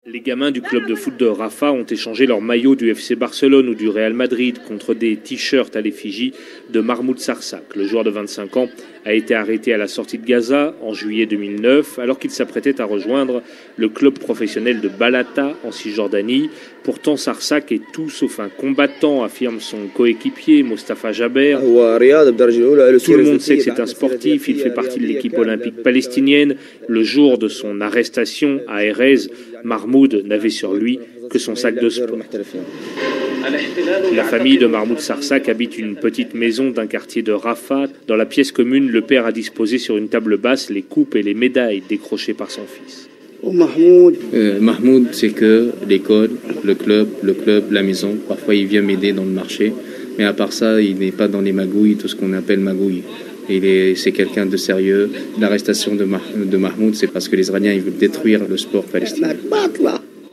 Les gamins du club de foot de Rafah ont échangé leur maillot du FC Barcelone ou du Real Madrid contre des t-shirts à l'effigie de Mahmoud Sarsak. Le joueur de 25 ans a été arrêté à la sortie de Gaza en juillet 2009 alors qu'il s'apprêtait à rejoindre le club professionnel de Balata en Cisjordanie. Pourtant, Sarsak est tout sauf un combattant, affirme son coéquipier Mostafa Jaber. Tout le monde sait que c'est un sportif, il fait partie de l'équipe olympique palestinienne. Le jour de son arrestation à Erez, Mahmoud n'avait sur lui que son sac de sport. La famille de Mahmoud Sarsak habite une petite maison d'un quartier de Rafah. Dans la pièce commune, le père a disposé sur une table basse les coupes et les médailles décrochées par son fils. Mahmoud, c'est que l'école, le club, la maison. Parfois, il vient m'aider dans le marché. Mais à part ça, il n'est pas dans les magouilles, tout ce qu'on appelle magouilles. C'est quelqu'un de sérieux. L'arrestation de Mahmoud, c'est parce que les Israéliens ils veulent détruire le sport palestinien.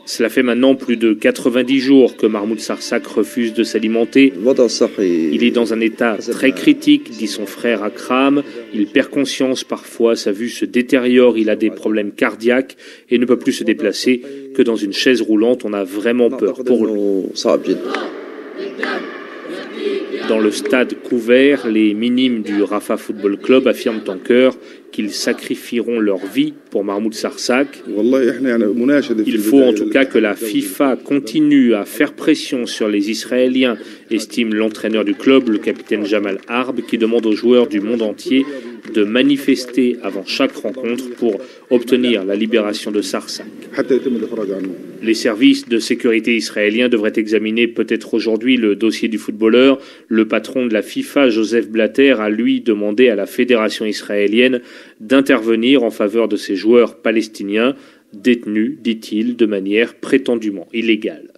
Cela fait maintenant plus de 90 jours que Mahmoud Sarsak refuse de s'alimenter. Il est dans un état très critique, dit son frère Akram. Il perd conscience parfois, sa vue se détériore, il a des problèmes cardiaques et ne peut plus se déplacer que dans une chaise roulante. On a vraiment peur pour lui. Dans le stade couvert, les minimes du Rafah Football Club affirment en chœur qu'ils sacrifieront leur vie pour Mahmoud Sarsak. Il faut en tout cas que la FIFA continue à faire pression sur les Israéliens, estime l'entraîneur du club, le capitaine Jamal Harb, qui demande aux joueurs du monde entier de manifester avant chaque rencontre pour obtenir la libération de Sarsak. Les services de sécurité israéliens devraient examiner peut-être aujourd'hui le dossier du footballeur. Le patron de la FIFA, Joseph Blatter, a lui demandé à la fédération israélienne d'intervenir en faveur de ces joueurs palestiniens détenus, dit-il, de manière prétendument illégale.